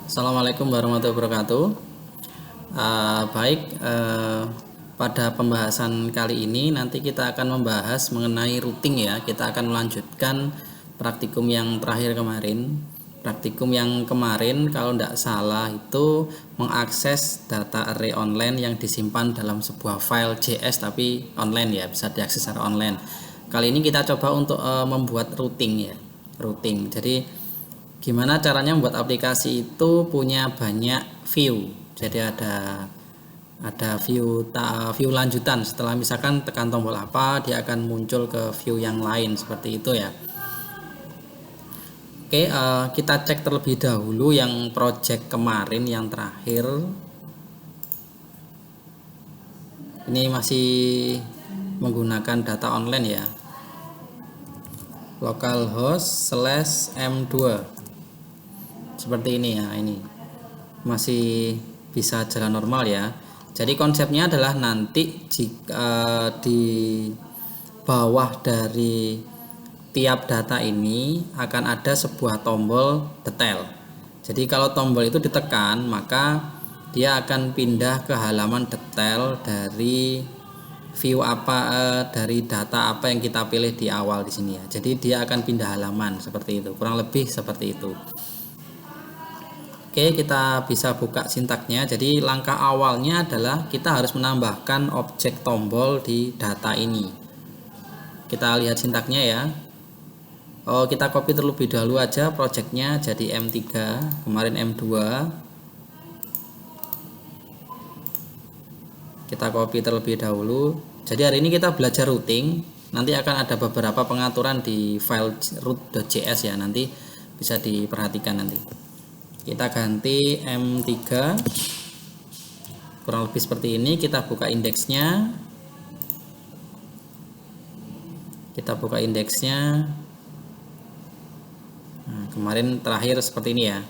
Assalamualaikum warahmatullahi wabarakatuh. Pada pembahasan kali ini nanti kita akan membahas mengenai routing ya. Kita akan melanjutkan praktikum yang terakhir kemarin. Praktikum yang kemarin kalau tidak salah itu mengakses data array online yang disimpan dalam sebuah file JS tapi online ya, bisa diakses secara online. Kali ini kita coba untuk membuat routing ya. Routing. Jadi gimana caranya membuat aplikasi itu punya banyak view. Jadi ada view lanjutan. Setelah misalkan tekan tombol apa, dia akan muncul ke view yang lain seperti itu ya. Oke, kita cek terlebih dahulu yang project kemarin yang terakhir. Ini masih menggunakan data online ya. Localhost/m2 seperti ini ya. Ini masih bisa jalan normal ya. Jadi konsepnya adalah nanti jika di bawah dari tiap data ini akan ada sebuah tombol detail. Jadi kalau tombol itu ditekan, maka dia akan pindah ke halaman detail dari view dari data apa yang kita pilih di awal di sini ya. Jadi dia akan pindah halaman seperti itu, kurang lebih seperti itu. Oke, kita bisa buka sintaknya. Jadi langkah awalnya adalah kita harus menambahkan objek tombol di data ini. Kita lihat sintaknya ya. Kita copy terlebih dahulu aja projectnya jadi M3, kemarin M2. Kita copy terlebih dahulu. Jadi hari ini kita belajar routing. Nanti akan ada beberapa pengaturan di file root.js ya. Nanti bisa diperhatikan nanti. Kita ganti M3, kurang lebih seperti ini. Kita buka indeksnya, nah, kemarin terakhir seperti ini ya.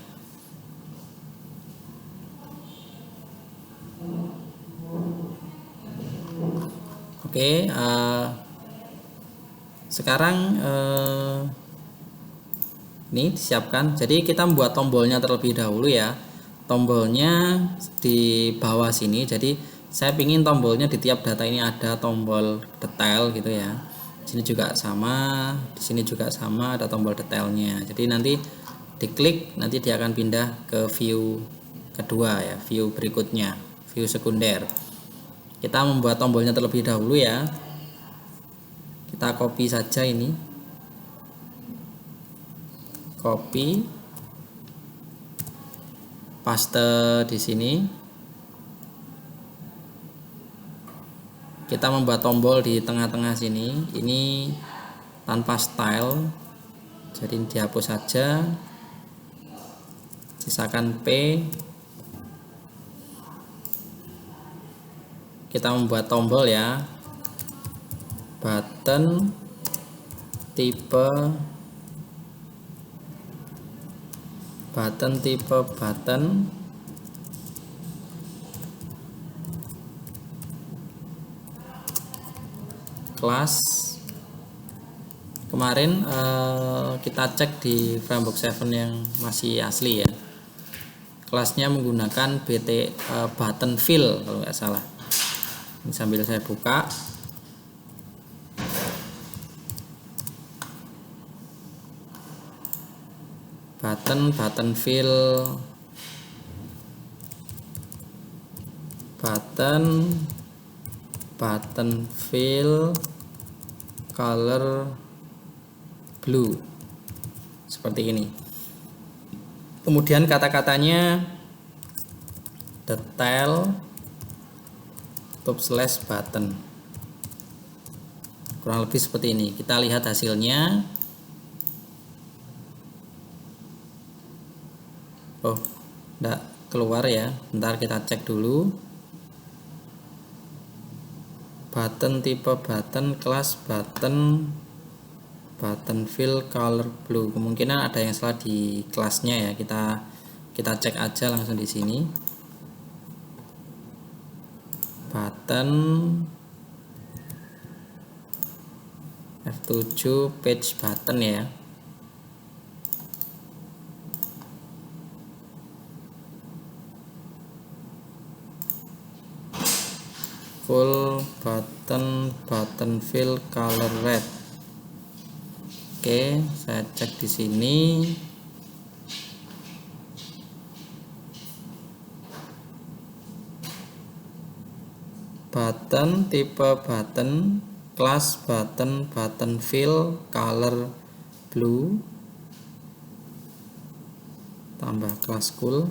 Oke, sekarang ini disiapkan. Jadi kita membuat tombolnya terlebih dahulu ya. Tombolnya di bawah sini. Jadi saya ingin tombolnya di tiap data ini ada tombol detail gitu ya. Di sini juga sama, di sini juga sama, ada tombol detailnya. Jadi nanti diklik, nanti dia akan pindah ke view kedua ya, view berikutnya, view sekunder. Kita membuat tombolnya terlebih dahulu ya. Kita copy saja ini. Copy, paste di sini. Kita membuat tombol di tengah-tengah sini. Ini tanpa style, jadi dihapus saja. Sisakan P. Kita membuat tombol ya. Button tipe button kelas. Kemarin kita cek di Framework 7 yang masih asli ya, kelasnya menggunakan button fill kalau nggak salah. Ini sambil saya buka. Button fill color blue seperti ini. Kemudian kata-katanya detail /button, kurang lebih seperti ini. Kita lihat hasilnya. Enggak keluar ya, bentar kita cek dulu. Button tipe button, kelas button fill color blue. Kemungkinan ada yang salah di kelasnya ya. Kita cek aja langsung di sini. Button F7 page button ya. full button fill color red. Oke, saya cek di sini. Button, tipe button, kelas button fill color blue, tambah kelas cool.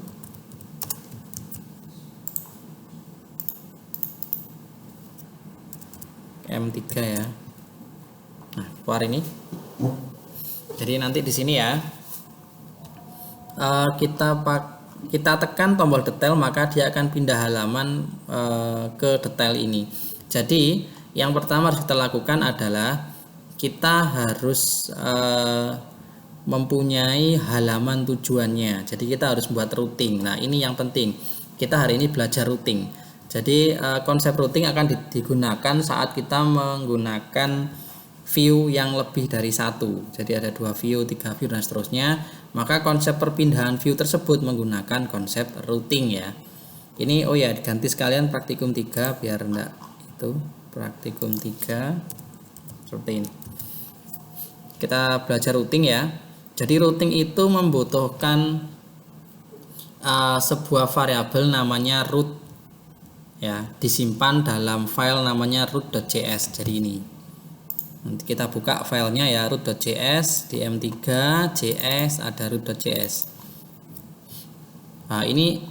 M3 ya. Nah, keluar ini. Jadi nanti di sini ya, kita tekan tombol detail, maka dia akan pindah halaman ke detail ini. Jadi yang pertama harus kita lakukan adalah kita harus mempunyai halaman tujuannya. Jadi kita harus membuat routing. Nah, ini yang penting. Kita hari ini belajar routing. Jadi konsep routing akan digunakan saat kita menggunakan view yang lebih dari satu. Jadi ada 2 view, 3 view dan seterusnya. Maka konsep perpindahan view tersebut menggunakan konsep routing ya. Ini oh ya, diganti sekalian praktikum 3 biar enggak itu. Praktikum 3 routing. Kita belajar routing ya. Jadi routing itu membutuhkan sebuah variabel namanya root ya, disimpan dalam file namanya root.js. Jadi ini nanti kita buka filenya ya, root.js di M3 js ada root.js. Nah, ini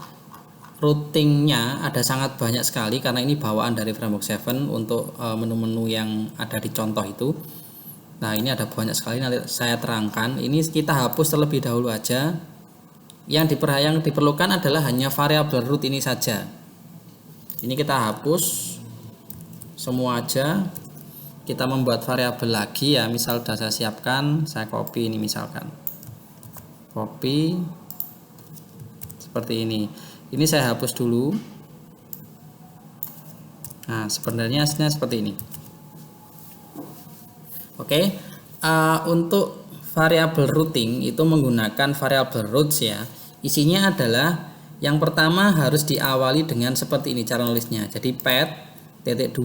routingnya ada sangat banyak sekali karena ini bawaan dari framework 7 untuk menu-menu yang ada di contoh itu. Nah, ini ada banyak sekali, nanti saya terangkan. Ini kita hapus terlebih dahulu aja. Yang diperlukan adalah hanya variabel root ini saja. Ini kita hapus semua aja. Kita membuat variabel lagi ya, misal sudah saya siapkan, saya copy ini misalkan. Copy seperti ini. Ini saya hapus dulu. Nah, sebenarnya hasilnya seperti ini. Oke, untuk variabel routing itu menggunakan variabel roots ya. Isinya adalah yang pertama harus diawali dengan seperti ini cara nulisnya. Jadi pet.2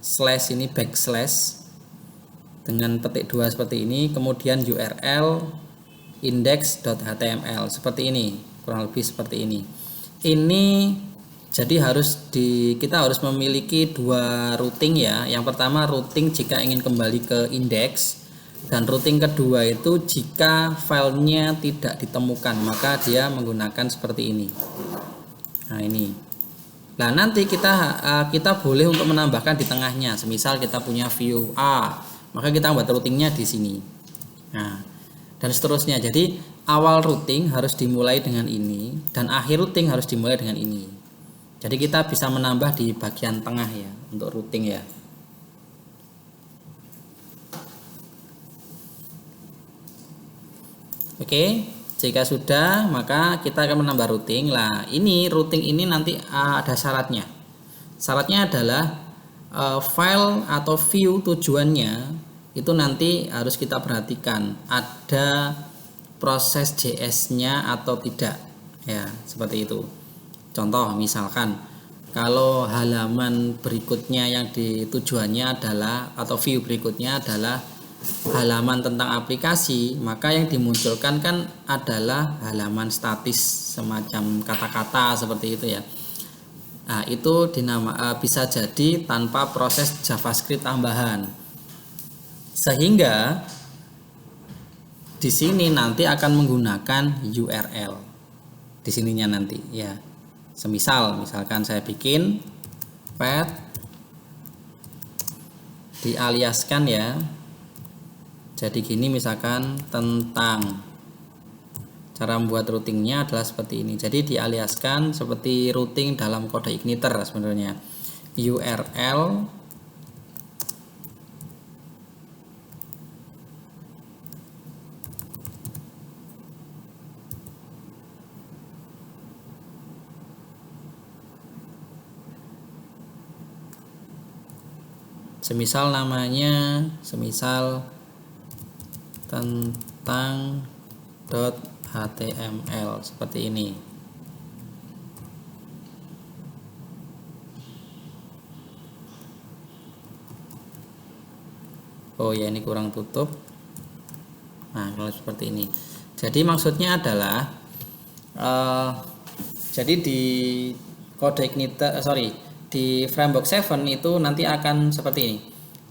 slash ini backslash dengan petik 2 seperti ini, kemudian URL index.html seperti ini, kurang lebih seperti ini. Ini jadi kita harus memiliki 2 routing ya. Yang pertama routing jika ingin kembali ke index, dan routing kedua itu jika filenya tidak ditemukan, maka dia menggunakan seperti ini. Nah, ini. Nah, nanti kita boleh untuk menambahkan di tengahnya. Semisal kita punya view A, maka kita buat routingnya di sini. Nah, dan seterusnya. Jadi awal routing harus dimulai dengan ini dan akhir routing harus dimulai dengan ini. Jadi kita bisa menambah di bagian tengah ya untuk routing ya. Oke, jika sudah maka kita akan menambah routing. Lah, ini routing ini nanti ada syaratnya. Syaratnya adalah file atau view tujuannya itu nanti harus kita perhatikan ada proses JS-nya atau tidak ya, seperti itu. Contoh misalkan kalau halaman berikutnya yang tujuannya adalah atau view berikutnya adalah halaman tentang aplikasi, maka yang dimunculkan kan adalah halaman statis semacam kata-kata seperti itu ya. Nah, itu bisa jadi tanpa proses JavaScript tambahan. Sehingga di sini nanti akan menggunakan URL. Di sininya nanti ya. Misalkan saya bikin pet dialiaskan ya. Jadi gini misalkan tentang cara membuat routingnya adalah seperti ini. Jadi dialiaskan seperti routing dalam kode igniter sebenarnya. URL semisal namanya tentang .html seperti ini. Oh ya, ini kurang tutup. Nah, kalau seperti ini. Jadi maksudnya adalah jadi di kode igniter di Framework 7 itu nanti akan seperti ini.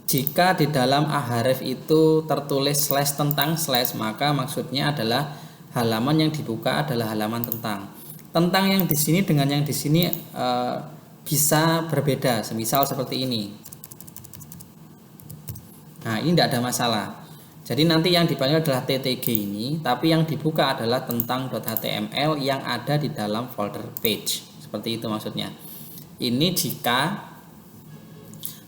Jika di dalam ahref itu tertulis slash tentang slash, maka maksudnya adalah halaman yang dibuka adalah halaman tentang. Tentang yang di sini dengan yang di sini bisa berbeda, semisal seperti ini. Nah, ini tidak ada masalah. Jadi nanti yang dipanggil adalah ttg ini, tapi yang dibuka adalah tentang.html yang ada di dalam folder page. Seperti itu maksudnya. Ini jika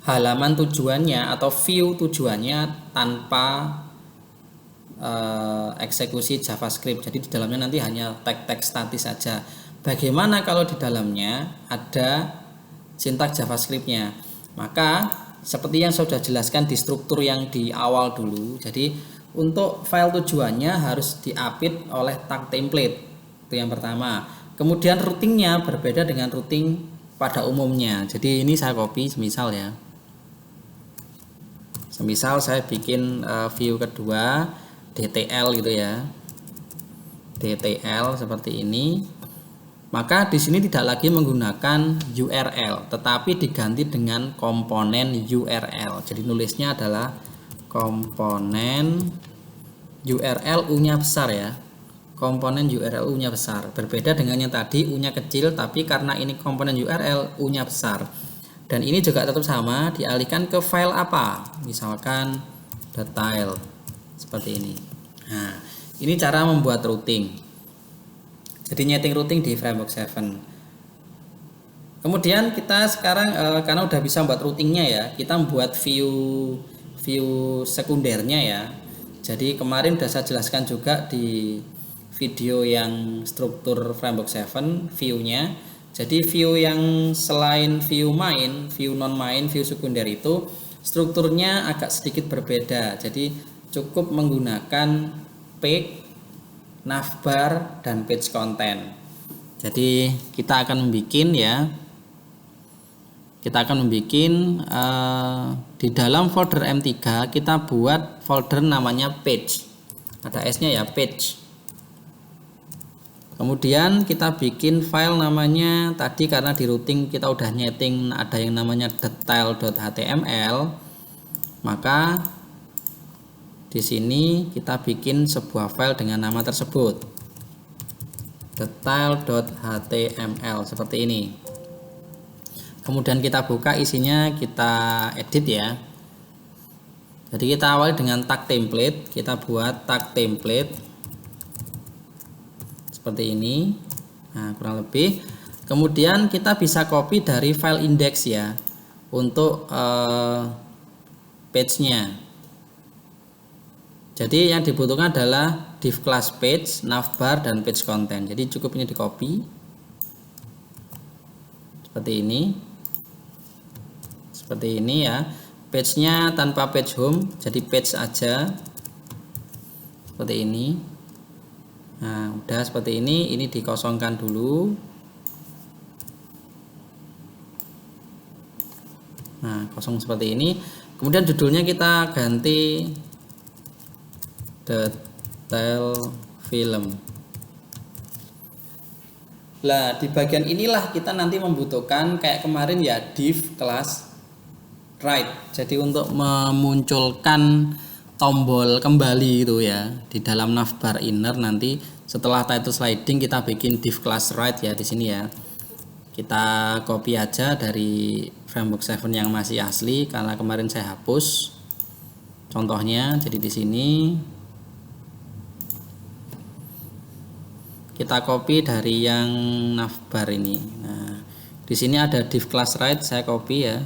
halaman tujuannya atau view tujuannya tanpa eksekusi JavaScript. Jadi di dalamnya nanti hanya tag-tag statis saja. Bagaimana kalau di dalamnya ada sintak JavaScript-nya? Maka seperti yang saya sudah jelaskan di struktur yang di awal dulu. Jadi untuk file tujuannya harus diapit oleh tag template. Itu yang pertama. Kemudian routingnya berbeda dengan routing pada umumnya. Jadi ini saya copy semisal ya. Semisal saya bikin view kedua DTL gitu ya. DTL seperti ini. Maka di sini tidak lagi menggunakan URL, tetapi diganti dengan komponen URL. Jadi nulisnya adalah komponen URL U-nya besar ya. Komponen URL U-nya besar. Berbeda dengan yang tadi U-nya kecil, tapi karena ini komponen URL U-nya besar. Dan ini juga tetap sama, dialihkan ke file apa? Misalkan detail seperti ini. Nah, ini cara membuat routing. Jadi nyeting routing di Framework 7. Kemudian kita sekarang karena udah bisa buat routingnya ya, kita membuat view sekundernya ya. Jadi kemarin udah saya jelaskan juga di video yang struktur Framework 7 view-nya. Jadi view yang selain view main, view non main, view sekunder itu strukturnya agak sedikit berbeda. Jadi cukup menggunakan page, navbar, dan page content. Jadi kita akan membuat ya. Kita akan membuat di dalam folder M3 kita buat folder namanya page. Ada S-nya ya, page. Kemudian kita bikin file namanya tadi karena di routing kita udah nyeting ada yang namanya detail.html. Maka di sini kita bikin sebuah file dengan nama tersebut. Detail.html seperti ini. Kemudian kita buka, isinya kita edit ya. Jadi kita awali dengan tag template, kita buat tag template seperti ini. Nah, kurang lebih. Kemudian kita bisa copy dari file index ya untuk page-nya. Jadi yang dibutuhkan adalah div class page, navbar, dan page content. Jadi cukup ini di copy seperti ini. Seperti ini ya. Page-nya tanpa page home, jadi page aja. Seperti ini. Nah, udah seperti ini dikosongkan dulu. Nah, kosong seperti ini. Kemudian judulnya kita ganti detail film. Nah, di bagian inilah kita nanti membutuhkan kayak kemarin ya, div class right. Jadi untuk memunculkan tombol kembali itu ya di dalam navbar inner, nanti setelah title sliding kita bikin div class right ya di sini ya. Kita copy aja dari Framework 7 yang masih asli karena kemarin saya hapus contohnya. Jadi di sini kita copy dari yang navbar ini. Nah, di sini ada div class right, saya copy ya.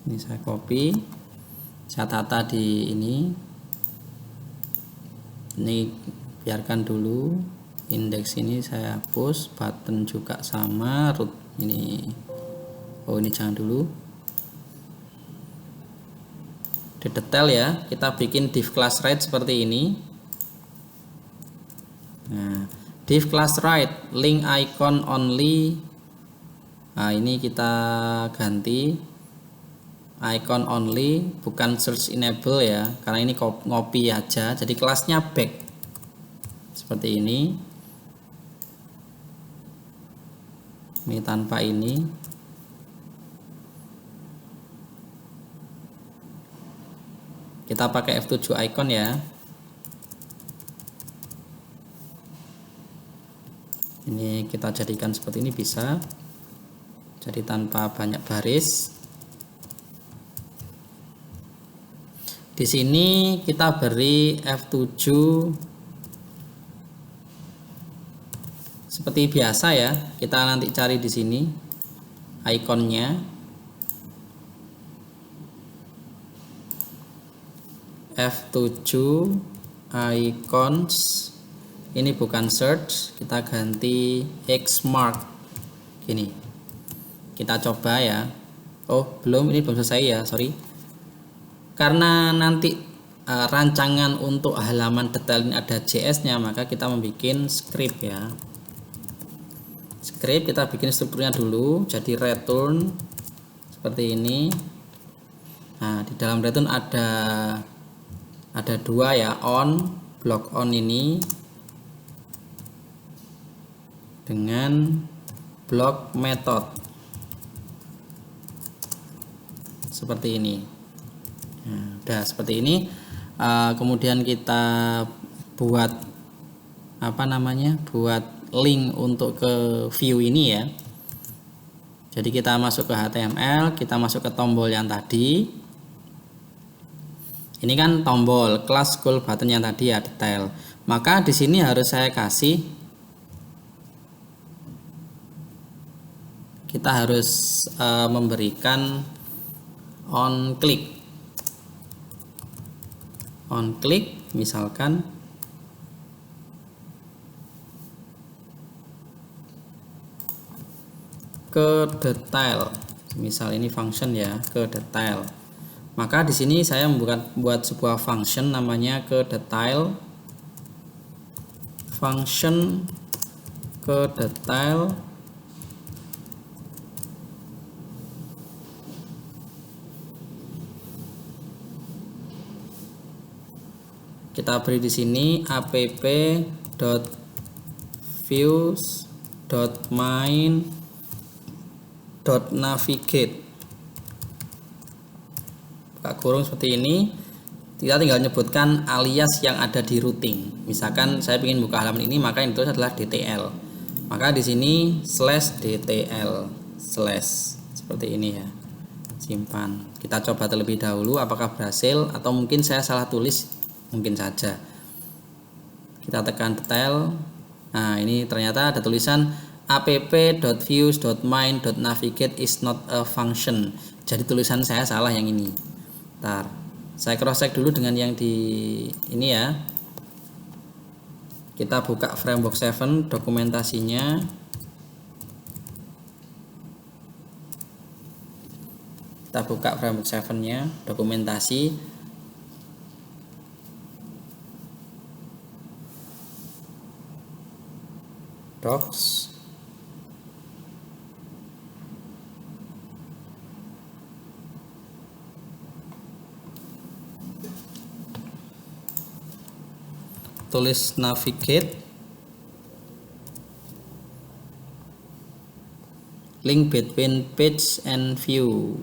Ini saya copy, saya tata di ini. Ini biarkan dulu. Indeks ini saya hapus, button juga sama, root ini. Oh, ini jangan dulu. Di detail ya, kita bikin div class right seperti ini. Nah, div class right link icon only. Nah, ini kita ganti icon only, bukan search enable ya, karena ini ngopi aja. Jadi kelasnya back seperti ini. Ini tanpa ini. Kita pakai F7 icon ya. Ini kita jadikan seperti ini bisa. Jadi tanpa banyak baris. Di sini kita beri F7 seperti biasa ya. Kita nanti cari di sini ikonnya. F7 icons. Ini bukan search, kita ganti X mark. Gini. Kita coba ya. Oh, belum, ini belum selesai ya, sorry. Karena nanti rancangan untuk halaman detail ini ada JS-nya, maka kita membuat script ya. Script kita bikin strukturnya dulu, jadi return seperti ini. Nah, di dalam return ada dua ya, on, block on ini dengan block method seperti ini. Nah, udah seperti ini. Kemudian kita buat buat link untuk ke view ini ya. Jadi kita masuk ke HTML, kita masuk ke tombol yang tadi. Ini kan tombol kelas scroll button yang tadi ya, detail. Maka di sini harus saya kasih, kita harus memberikan on click. On click misalkan ke detail. Misal ini function ya, ke detail. Maka di sini saya buat sebuah function namanya ke detail. Function ke detail kita beri di sini app.views.main.navigate, buka kurung seperti ini. Kita tinggal menyebutkan alias yang ada di routing. Misalkan saya ingin buka halaman ini, maka itu adalah DTL. Maka di sini /DTL/ seperti ini ya. Simpan. Kita coba terlebih dahulu apakah berhasil atau mungkin saya salah tulis, mungkin saja. Kita tekan detail. Nah, ini ternyata ada tulisan app.views.main.navigate is not a function. Jadi tulisan saya salah yang ini. Ntar saya cross check dulu dengan yang di ini ya. Kita buka Framework 7 dokumentasinya. Kita buka Framework 7-nya, dokumentasi. Docs. Tulis navigate, link between page and view.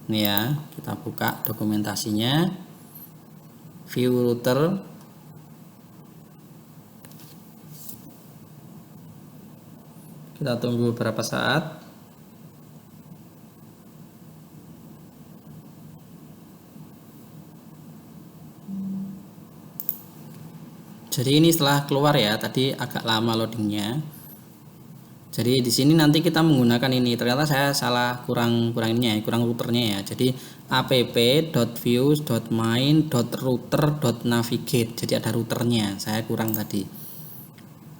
Ini ya, kita buka dokumentasinya. View router. Kita tunggu beberapa saat. Jadi ini setelah keluar ya, tadi agak lama loadingnya. Jadi di sini nanti kita menggunakan ini. Ternyata saya salah kurang ininya ya, kurang routernya ya. Jadi app.views.main.router.navigate. Jadi ada routernya. Saya kurang tadi.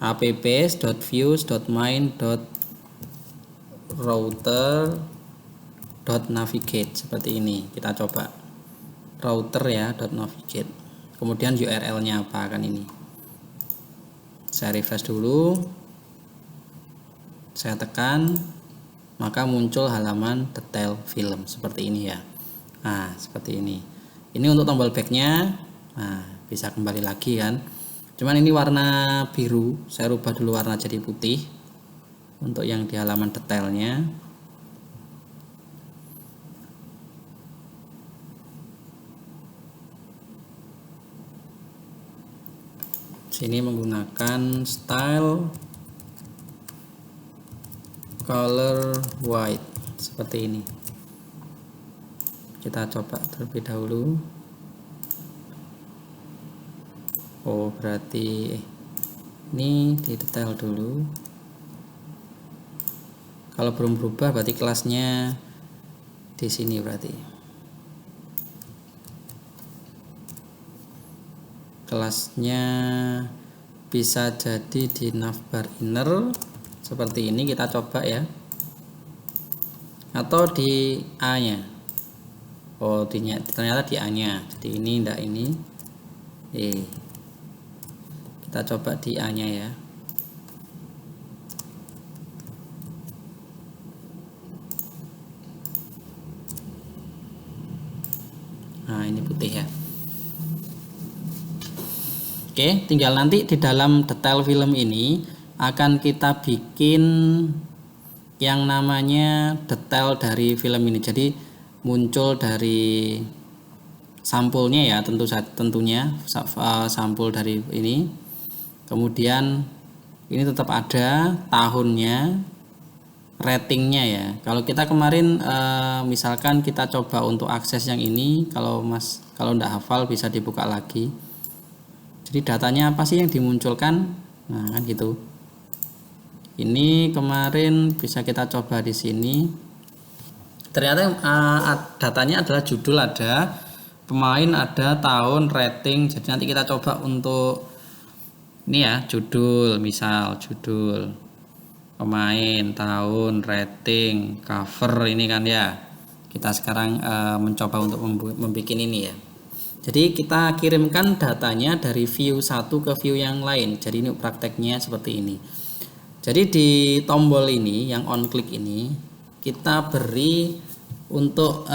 app.views.main.router.navigate seperti ini. Kita coba router ya .navigate. Kemudian URL-nya apa kan ini. Saya refresh dulu. Saya tekan, maka muncul halaman detail film seperti ini ya. Nah, seperti ini. Ini untuk tombol backnya. Nah, bisa kembali lagi kan. Cuman ini warna biru, saya rubah dulu warna jadi putih untuk yang di halaman detailnya. Sini menggunakan style color white seperti ini. Kita coba terlebih dahulu. Oh, berarti ini di detail dulu. Kalau belum berubah berarti kelasnya di sini berarti. Kelasnya bisa jadi di navbar inner seperti ini, kita coba ya. Atau di A-nya. Oh, ternyata di A-nya. Jadi ini enggak ini. Kita coba di A-nya ya. Nah, ini putih ya. Oke, tinggal nanti di dalam detail film ini akan kita bikin yang namanya detail dari film ini. Jadi muncul dari sampulnya ya, tentunya sampul dari ini. Kemudian ini tetap ada tahunnya, ratingnya ya. Kalau kita kemarin misalkan kita coba untuk akses yang ini, kalau enggak hafal bisa dibuka lagi. Jadi datanya apa sih yang dimunculkan? Nah, kan gitu. Ini kemarin bisa kita coba di sini. Ternyata datanya adalah judul ada, pemain ada, tahun, rating. Jadi nanti kita coba untuk ini ya, judul, misal judul, pemain, tahun, rating, cover ini kan ya. Kita sekarang mencoba untuk membuat ini ya. Jadi kita kirimkan datanya dari view satu ke view yang lain. Jadi ini prakteknya seperti ini. Jadi di tombol ini yang on click ini kita beri untuk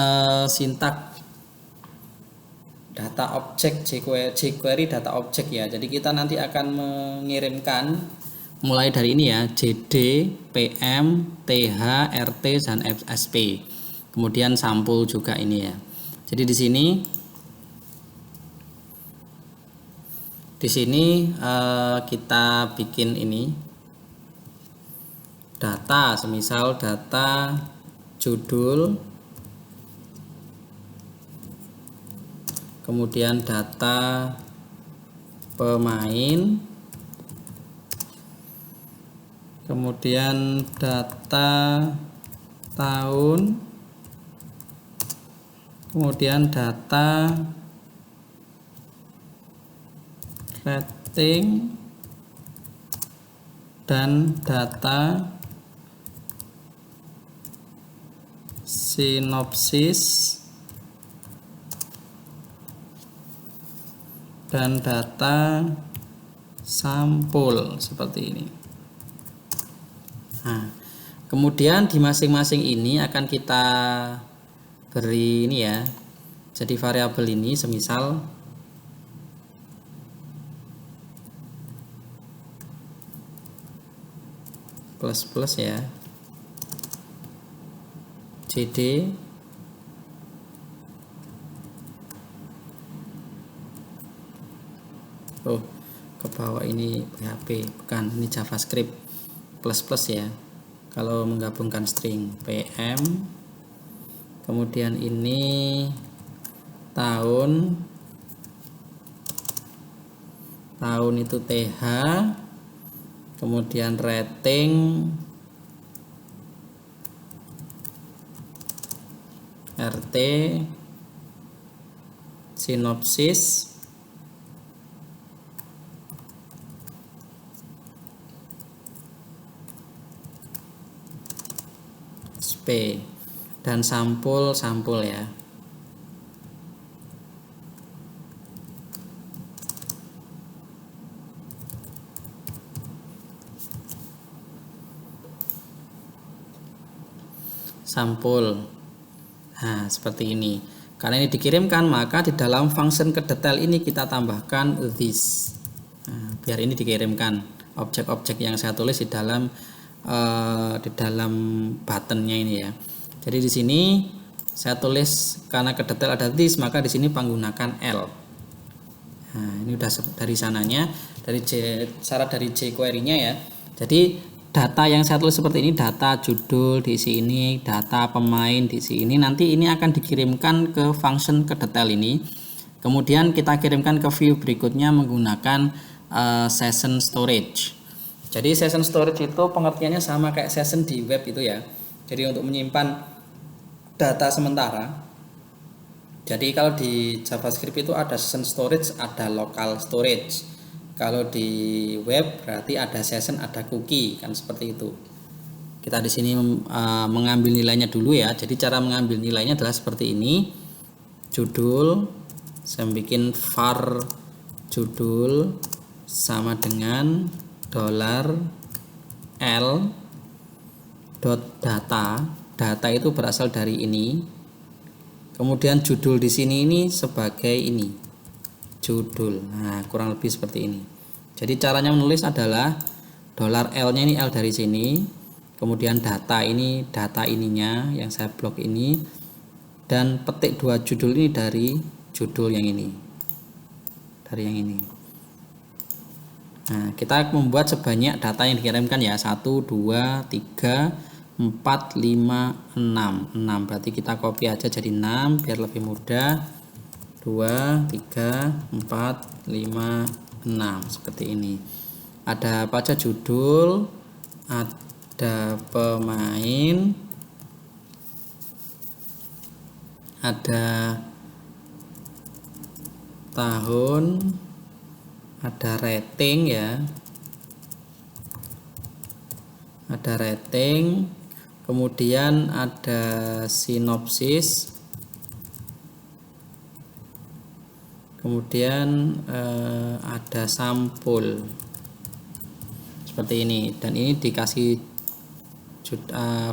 sintak data objek jQuery data objek ya. Jadi kita nanti akan mengirimkan mulai dari ini ya, JD, PM, TH, RT dan SP. Kemudian sampul juga ini ya. Jadi di sini kita bikin ini data, semisal data judul, kemudian data pemain, kemudian data tahun, kemudian data rating, dan data sinopsis, dan data sampul seperti ini. Nah, kemudian di masing-masing ini akan kita beri ini ya. Jadi variabel ini semisal plus ya, JD, oh ke bawah ini PHP, bukan, ini JavaScript, plus ya kalau menggabungkan string, PM, kemudian ini tahun itu TH, kemudian rating, RT, sinopsis, SP, dan sampul ya. sampul. Nah, seperti ini. Karena ini dikirimkan, maka di dalam function ke detail ini kita tambahkan this. Nah, biar ini dikirimkan objek-objek yang saya tulis di dalam buttonnya ini ya. Jadi di sini saya tulis karena ke detail ada this, maka di sini menggunakan L. Nah, ini udah dari sananya, dari syarat dari jQuery-nya ya. Jadi data yang saya tulis seperti ini, data judul diisi ini, data pemain diisi ini, nanti ini akan dikirimkan ke function ke detail ini. Kemudian kita kirimkan ke view berikutnya menggunakan session storage. Jadi session storage itu pengertiannya sama kayak session di web itu ya. Jadi untuk menyimpan data sementara. Jadi kalau di JavaScript itu ada session storage, ada local storage. Kalau di web berarti ada session, ada cookie, kan seperti itu. Kita di sini mengambil nilainya dulu ya. Jadi cara mengambil nilainya adalah seperti ini. Judul, saya bikin var judul sama dengan $L dot data. Data itu berasal dari ini. Kemudian judul di sini ini sebagai ini. Judul. Nah, kurang lebih seperti ini. Jadi caranya menulis adalah $L-nya ini L dari sini, kemudian data ini data ininya yang saya blok ini, dan petik dua judul ini dari judul yang ini. Dari yang ini. Nah, kita membuat sebanyak data yang dikirimkan ya, 1 2 3 4 5 6. 6 berarti kita copy aja jadi 6 biar lebih mudah. 2 3 4 5 6 seperti ini. Ada apa aja? Judul, ada pemain, ada tahun, ada rating ya, ada rating, kemudian ada sinopsis, kemudian ada sampul seperti ini, dan ini dikasih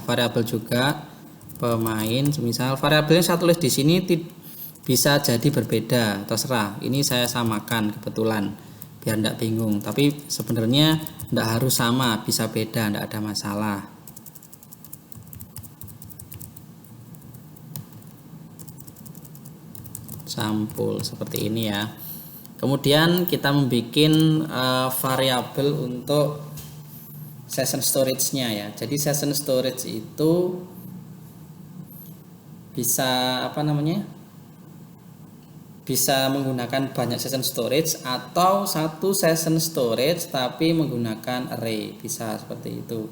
variabel juga pemain. Misal variabelnya saya tulis di sini bisa jadi berbeda, terserah. Ini saya samakan kebetulan biar tidak bingung, tapi sebenarnya tidak harus sama, bisa beda, tidak ada masalah. Sampul seperti ini ya. Kemudian kita membuat variabel untuk session storage-nya ya. Jadi session storage itu bisa bisa menggunakan banyak session storage atau satu session storage tapi menggunakan array, bisa seperti itu.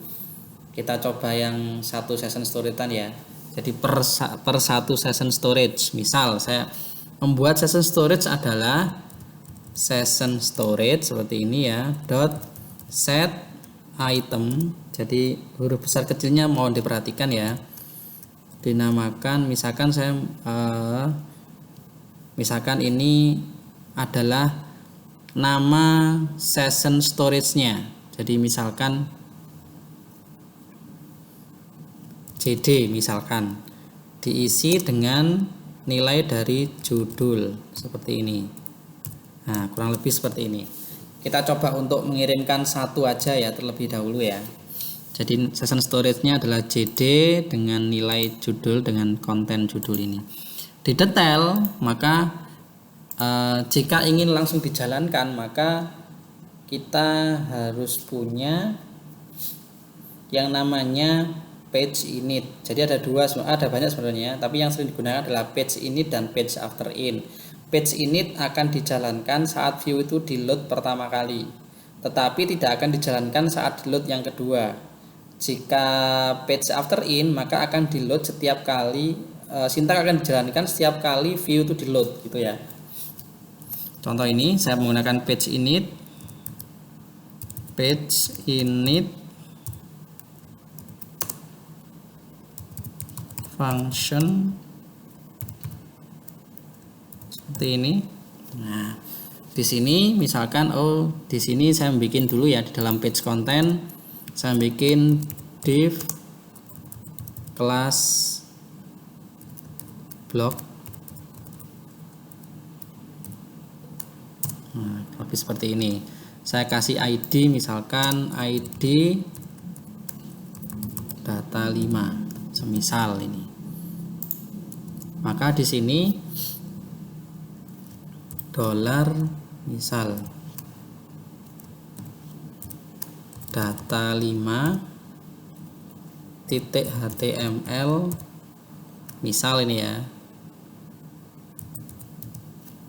Kita coba yang satu session storage ya. Jadi per satu session storage. Misal saya membuat session storage adalah session storage seperti ini ya, dot set item. Jadi huruf besar kecilnya mohon diperhatikan ya. Dinamakan misalkan saya misalkan ini adalah nama session storage-nya. Jadi misalkan JD misalkan diisi dengan nilai dari judul seperti ini. Nah, kurang lebih seperti ini. Kita coba untuk mengirimkan satu aja ya terlebih dahulu ya. Jadi session storage-nya adalah JD dengan nilai judul dengan konten judul ini. Di detail, maka jika ingin langsung dijalankan, maka kita harus punya yang namanya page init. Jadi ada banyak sebenarnya, tapi yang sering digunakan adalah page init dan page after in. Page init akan dijalankan saat view itu di load pertama kali, tetapi tidak akan dijalankan saat di load yang kedua. Jika page after in, maka akan di load setiap kali, syntax akan dijalankan setiap kali view itu di load gitu ya. Contoh ini saya menggunakan page init function seperti ini. Nah, di sini misalkan di sini saya bikin dulu ya, di dalam page content saya bikin div kelas blok. Nah, lebih seperti ini. Saya kasih ID, misalkan ID data 5, semisal ini. Maka di sini dolar misal data 5 titik HTML, misal ini ya,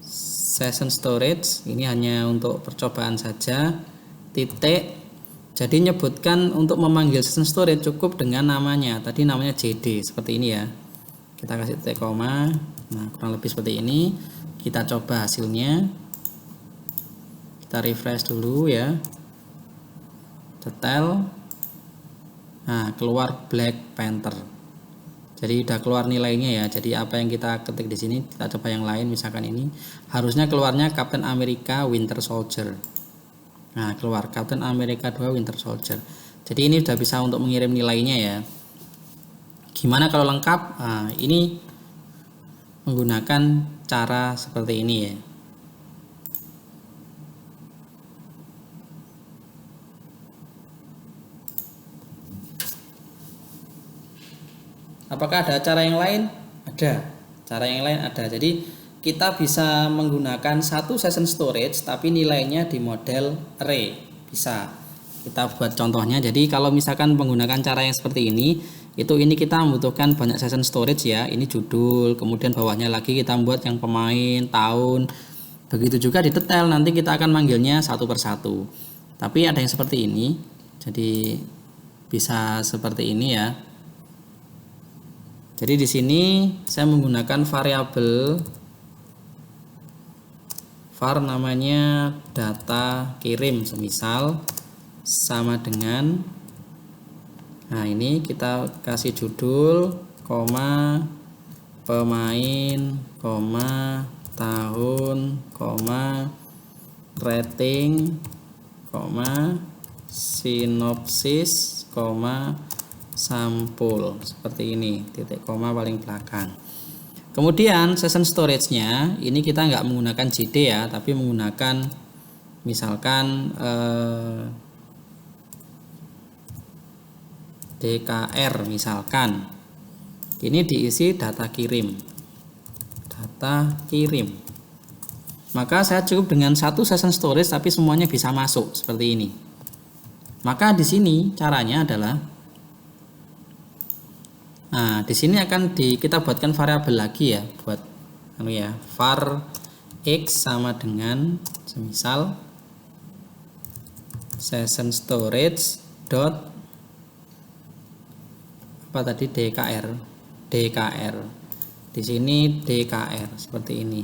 session storage, ini hanya untuk percobaan saja, titik. Jadi nyebutkan untuk memanggil session storage cukup dengan namanya, tadi namanya JD, seperti ini ya. Kita kasih titik koma. Nah, kurang lebih seperti ini. Kita coba hasilnya. Kita refresh dulu ya, detail. Nah, keluar Black Panther. Jadi udah keluar nilainya ya. Jadi apa yang kita ketik di sini, kita coba yang lain, misalkan ini. Harusnya keluarnya Captain America Winter Soldier. Nah, keluar Captain America 2 Winter Soldier. Jadi ini udah bisa untuk mengirim nilainya ya. Gimana kalau lengkap? Nah, ini menggunakan cara seperti ini ya. Apakah ada cara yang lain? Ada. Cara yang lain ada. Jadi kita bisa menggunakan satu session storage tapi nilainya di model array. Bisa. Kita buat contohnya. Jadi kalau misalkan menggunakan cara yang seperti ini kita membutuhkan banyak session storage ya. Ini judul, kemudian bawahnya lagi kita buat yang pemain, tahun. Begitu juga di detail, nanti kita akan manggilnya satu persatu. Tapi ada yang seperti ini. Jadi bisa seperti ini ya. Jadi di sini saya menggunakan variabel var namanya data kirim, semisal sama dengan, nah ini kita kasih judul, koma, pemain, koma, tahun, koma, rating, koma, sinopsis, koma, sampul, seperti ini, titik koma paling belakang. Kemudian session storage-nya ini kita nggak menggunakan JD ya, tapi menggunakan misalkan DKR misalkan. Ini diisi data kirim. Data kirim. Maka saya cukup dengan satu session storage tapi semuanya bisa masuk seperti ini. Maka di sini caranya adalah, nah, di sini akan kita buatkan variabel lagi ya, buat var x sama dengan semisal session storage dot apa tadi, dkr. Di sini dkr seperti ini.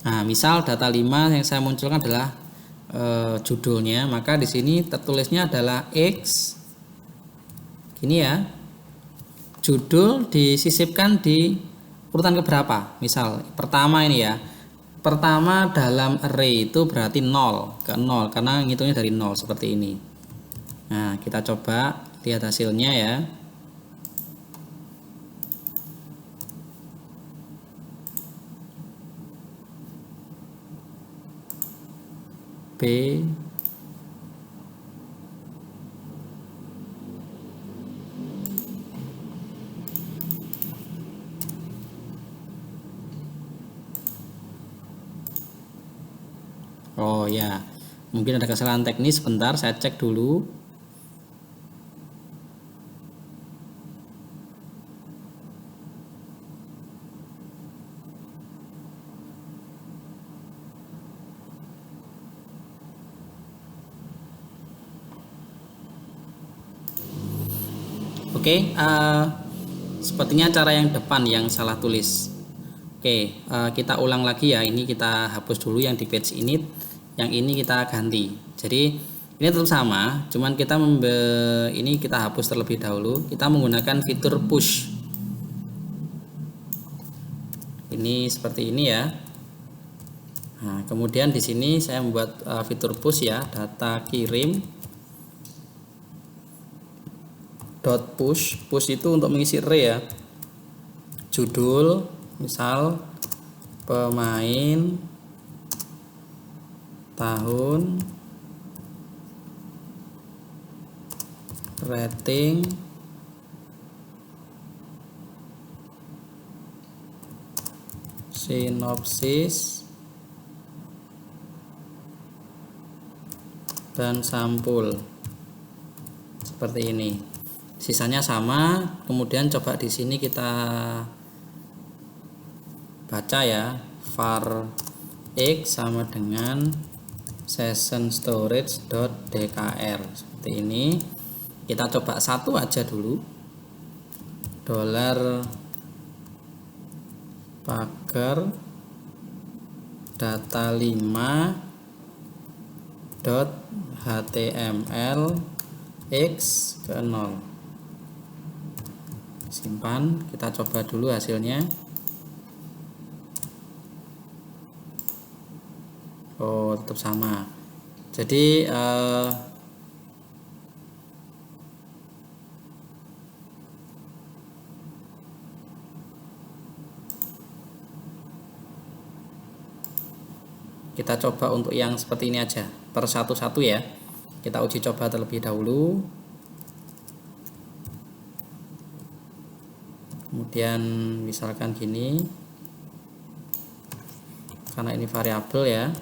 Nah, misal data 5 yang saya munculkan adalah judulnya, maka di sini tertulisnya adalah x. Gini ya. Judul disisipkan di urutan keberapa? Misal pertama ini ya. Pertama dalam array itu berarti 0 ke 0 karena ngitungnya dari 0 seperti ini. Nah, kita coba lihat hasilnya ya. B Oh ya, mungkin ada kesalahan teknis, sebentar saya cek dulu. Oke, sepertinya cara yang depan yang salah tulis. Oke, kita ulang lagi ya. Ini kita hapus dulu yang di page init, yang ini kita ganti. Jadi ini tetap sama, cuman kita ini kita hapus terlebih dahulu. Kita menggunakan fitur push. Ini seperti ini ya. Nah, kemudian di sini saya membuat fitur push ya, data kirim. dot push itu untuk mengisi array ya. Judul misal pemain tahun, rating, sinopsis, dan sampul. Seperti ini. Sisanya sama, kemudian coba di sini kita baca ya, var x sama dengan session storage.dkr. Seperti ini. Kita coba satu aja dulu. Dolar pagar data 5.html x ke 0. Simpan, kita coba dulu hasilnya. Oh, tetap sama. Jadi kita coba untuk yang seperti ini aja, per satu-satu ya. Kita uji coba terlebih dahulu. Kemudian misalkan gini, karena ini variabel ya,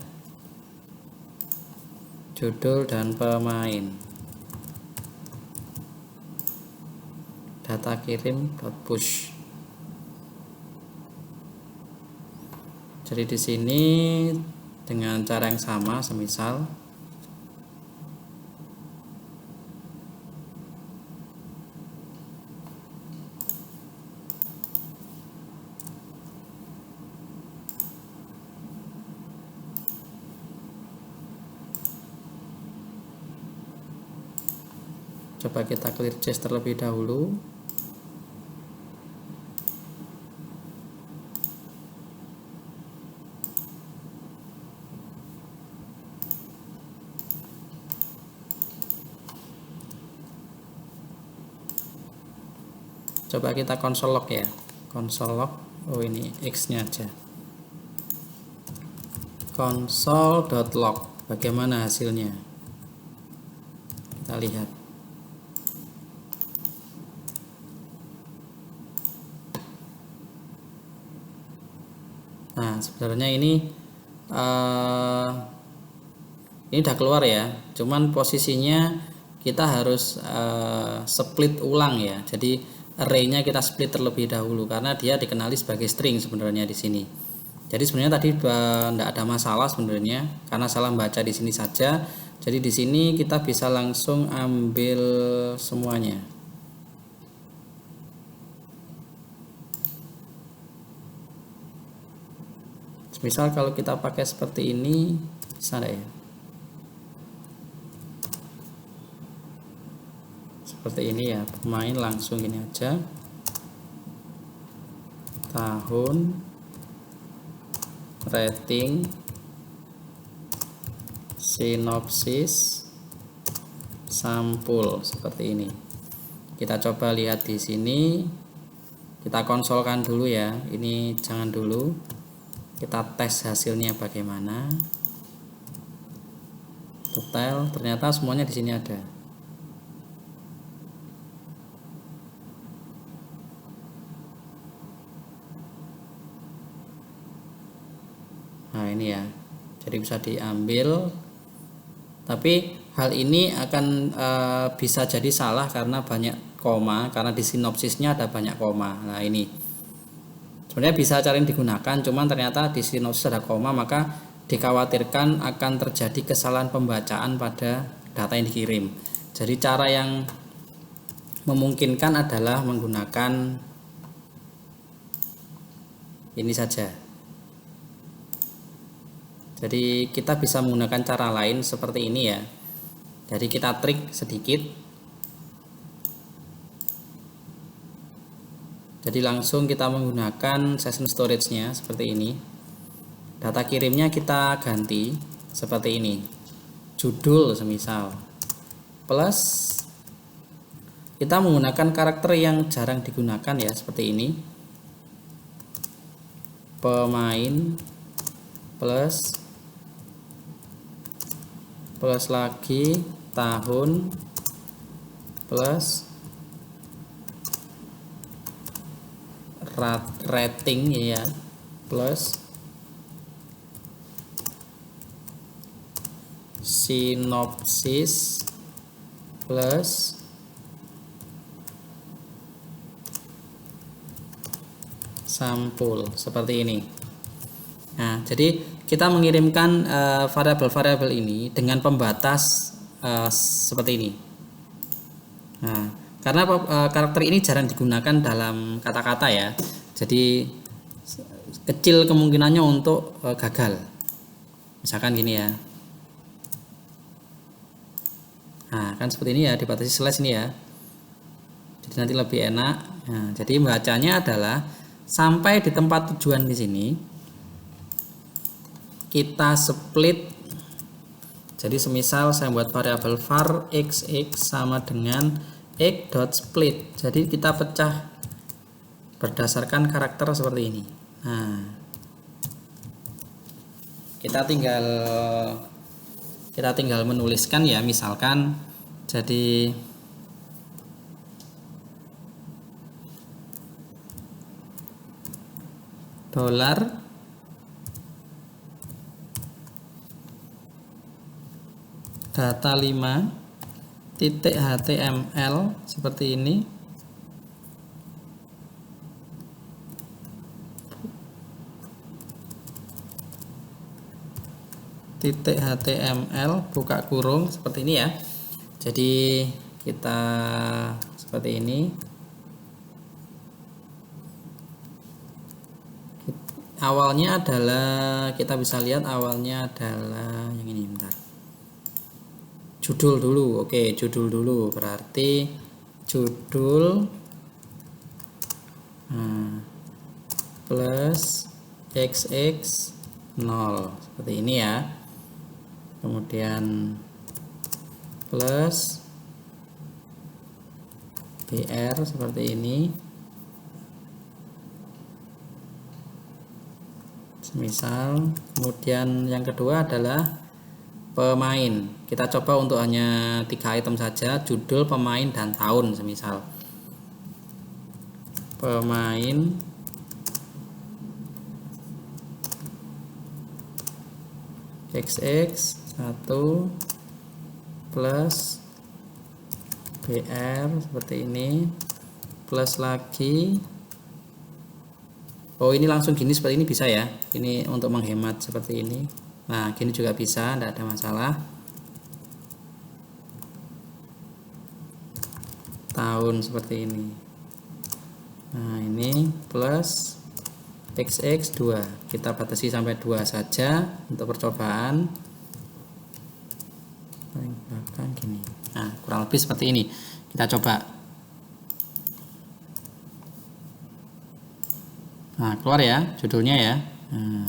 judul dan pemain, data kirim .push. Jadi di sini dengan cara yang sama, semisal coba kita clear chest terlebih dahulu. Coba kita console log ya, console log. Oh, ini x nya aja, console.log. Bagaimana hasilnya, kita lihat. Nah, sebenarnya ini udah keluar ya, cuman posisinya kita harus split ulang ya. Jadi array-nya kita split terlebih dahulu karena dia dikenali sebagai string sebenarnya di sini. Jadi sebenarnya tadi tidak ada masalah sebenarnya karena salah baca di sini saja. Jadi di sini kita bisa langsung ambil semuanya. Misal kalau kita pakai seperti ini, bisa enggak ya? Seperti ini ya, pemain langsung gini aja, tahun, rating, sinopsis, sampul, seperti ini. Kita coba lihat di sini, kita konsolkan dulu ya. Ini jangan dulu, kita tes hasilnya bagaimana. Detail, ternyata semuanya di sini ada. Nah, ini ya, jadi bisa diambil, tapi hal ini akan bisa jadi salah karena banyak koma, karena di sinopsisnya ada banyak koma. Nah, ini sebenarnya bisa cara yang digunakan, cuman ternyata di sinopsis ada koma, maka dikhawatirkan akan terjadi kesalahan pembacaan pada data yang dikirim. Jadi cara yang memungkinkan adalah menggunakan ini saja. Jadi kita bisa menggunakan cara lain seperti ini ya. Jadi kita trik sedikit. Jadi langsung kita menggunakan session storage-nya seperti ini. Data kirimnya kita ganti seperti ini. Judul semisal plus kita menggunakan karakter yang jarang digunakan ya, seperti ini. Pemain plus lagi tahun plus rating ya, plus sinopsis plus sampul, seperti ini. Nah, jadi kita mengirimkan variabel-variabel ini dengan pembatas seperti ini. Nah, karena karakter ini jarang digunakan dalam kata-kata ya, jadi kecil kemungkinannya untuk gagal. Misalkan gini ya. Nah, kan seperti ini ya, dibatasi slash ini ya. Jadi nanti lebih enak. Nah, jadi bacanya adalah sampai di tempat tujuan di sini kita split. Jadi semisal saya buat variabel var xx sama dengan x.split. Jadi kita pecah berdasarkan karakter seperti ini. Nah, kita tinggal menuliskan ya, misalkan jadi dolar data 5 titik html seperti ini, titik html buka kurung, seperti ini ya. Jadi kita seperti ini. Awalnya adalah, kita bisa lihat awalnya adalah yang ini, bentar. Judul dulu. Oke, judul dulu, berarti judul plus xx 0 seperti ini ya. Kemudian plus br seperti ini, misal. Kemudian yang kedua adalah pemain. Kita coba untuk hanya 3 item saja, judul, pemain, dan tahun. Semisal pemain xx 1 plus br seperti ini, plus lagi. Oh, ini langsung gini seperti ini bisa ya. Ini untuk menghemat seperti ini. Nah, gini juga bisa, tidak ada masalah. Tahun seperti ini. Nah, ini plus xx 2. Kita batasi sampai 2 saja untuk percobaan. Paling belakang gini. Nah, kurang lebih seperti ini. Kita coba. Nah, keluar ya judulnya ya. Nah,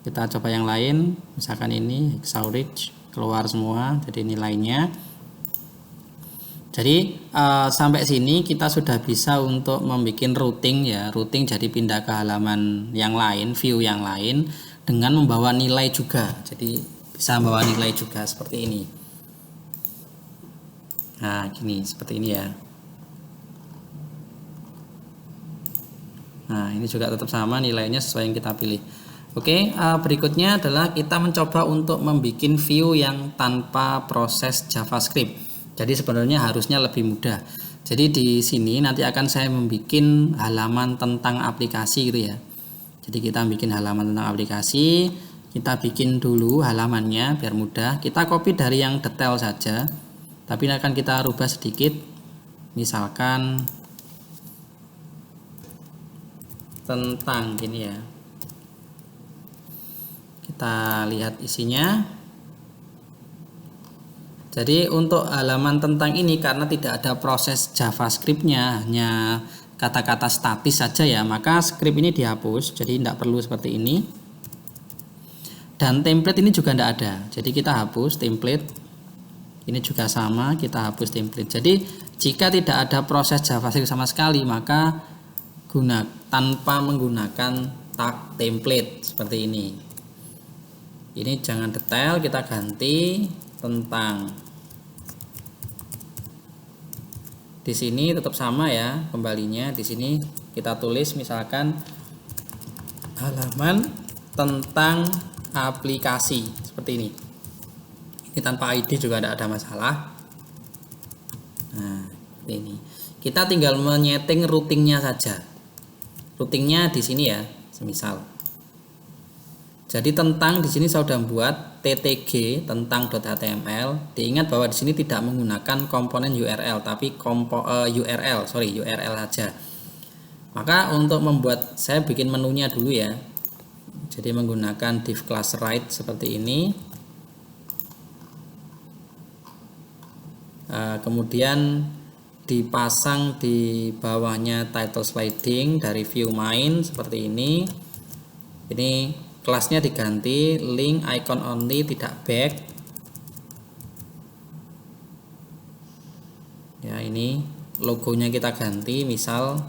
kita coba yang lain, misalkan ini Hexaurich, keluar semua, jadi nilainya. Jadi sampai sini kita sudah bisa untuk membuat routing ya, routing jadi pindah ke halaman yang lain, view yang lain dengan membawa nilai juga. Jadi bisa membawa nilai juga seperti ini. Nah, gini seperti ini ya. Nah, ini juga tetap sama nilainya sesuai yang kita pilih. Oke, berikutnya adalah kita mencoba untuk membuat view yang tanpa proses JavaScript. Jadi sebenarnya harusnya lebih mudah. Jadi di sini nanti akan saya membuat halaman tentang aplikasi gitu ya. Jadi kita bikin halaman tentang aplikasi, kita bikin dulu halamannya biar mudah. Kita copy dari yang detail saja, tapi akan kita rubah sedikit. Misalkan tentang gini ya, kita lihat isinya. Jadi untuk halaman tentang ini karena tidak ada proses JavaScript-nya, hanya kata-kata statis saja ya, maka script ini dihapus, jadi tidak perlu seperti ini. Dan template ini juga tidak ada, jadi kita hapus template. Ini juga sama, kita hapus template. Jadi Jika tidak ada proses JavaScript sama sekali, maka tanpa menggunakan tag template seperti ini. Ini jangan detail, kita ganti tentang. Di sini tetap sama ya kembalinya. Di sini kita tulis misalkan halaman tentang aplikasi seperti ini. Ini tanpa ID juga tidak ada masalah. Nah, ini kita tinggal menyeting routingnya saja. Routingnya di sini ya, semisal. Jadi tentang di sini saya sudah buat ttg tentang.html. Diingat bahwa di sini tidak menggunakan komponen URL, tapi URL saja. Maka untuk membuat, saya bikin menunya dulu ya. Jadi menggunakan div class write seperti ini. Kemudian dipasang di bawahnya title sliding dari view main seperti ini. Ini kelasnya diganti link icon only, tidak back ya. Ini logonya kita ganti, misal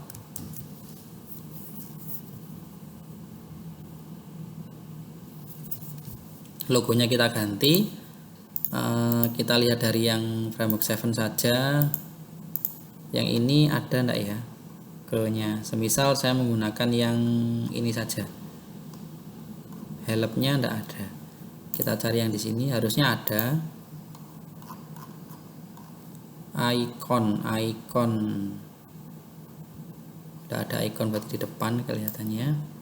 logonya kita ganti. Kita lihat dari yang framework 7 saja. Yang ini ada enggak ya ke-nya? Semisal saya menggunakan yang ini saja, helpnya enggak ada. Kita cari yang di sini, harusnya ada icon. Enggak ada icon berarti di depan kelihatannya.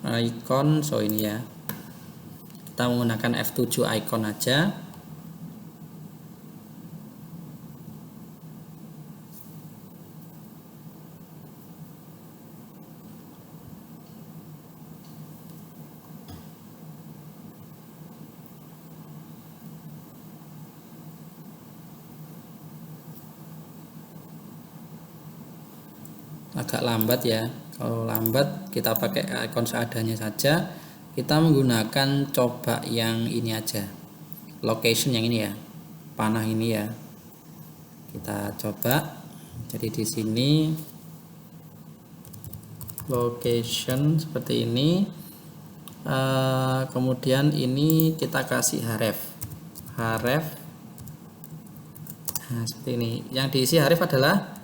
Icon, so ini ya, kita menggunakan F7 icon aja. Agak lambat ya. Kalau lambat kita pakai icon seadanya saja. Kita menggunakan coba yang ini aja, location yang ini ya, panah ini ya. Kita coba. Jadi di sini location seperti ini. Kemudian ini kita kasih href. Nah, seperti ini. Yang diisi href adalah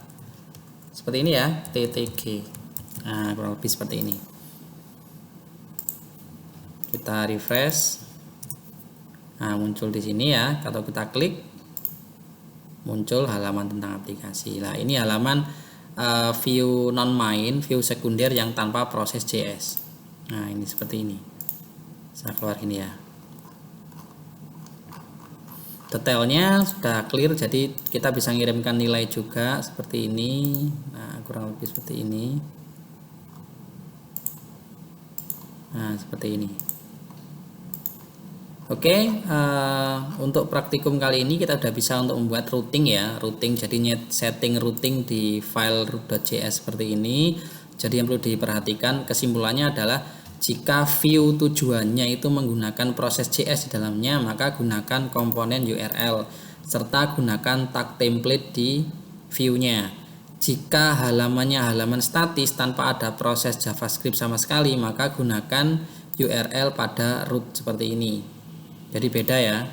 seperti ini ya, ttg. Nah, kurang lebih seperti ini. Kita refresh. Nah, muncul di sini ya. Kalau kita klik, muncul halaman tentang aplikasi. Nah, ini halaman view non main, view sekunder yang tanpa proses JS. Nah, ini seperti ini. Saya keluar ini ya. Detailnya sudah clear, jadi kita bisa ngirimkan nilai juga seperti ini. Nah, kurang lebih seperti ini. Nah, seperti ini. Oke, untuk praktikum kali ini kita sudah bisa untuk membuat routing ya. Routing, jadi setting routing di file root.js seperti ini. Jadi yang perlu diperhatikan, kesimpulannya adalah jika view tujuannya itu menggunakan proses JS di dalamnya, maka gunakan komponen URL serta gunakan tag template di view-nya. Jika halamannya halaman statis tanpa ada proses JavaScript sama sekali, maka gunakan URL pada root seperti ini. Jadi beda ya,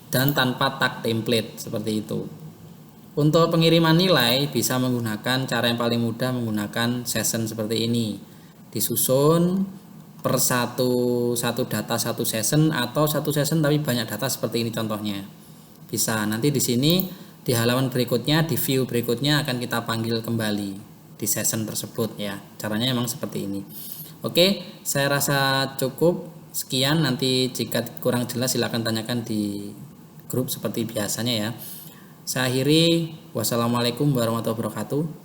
dan tanpa tag template seperti itu. Untuk pengiriman nilai bisa menggunakan cara yang paling mudah, menggunakan session seperti ini. Disusun per satu data satu session, atau satu session tapi banyak data seperti ini contohnya. Bisa nanti di sini di halaman berikutnya, di view berikutnya akan kita panggil kembali di session tersebut ya. Caranya memang seperti ini. Oke, saya rasa cukup sekian. Nanti jika kurang jelas silahkan tanyakan di grup seperti biasanya ya. Saya akhiri, wassalamualaikum warahmatullahi wabarakatuh.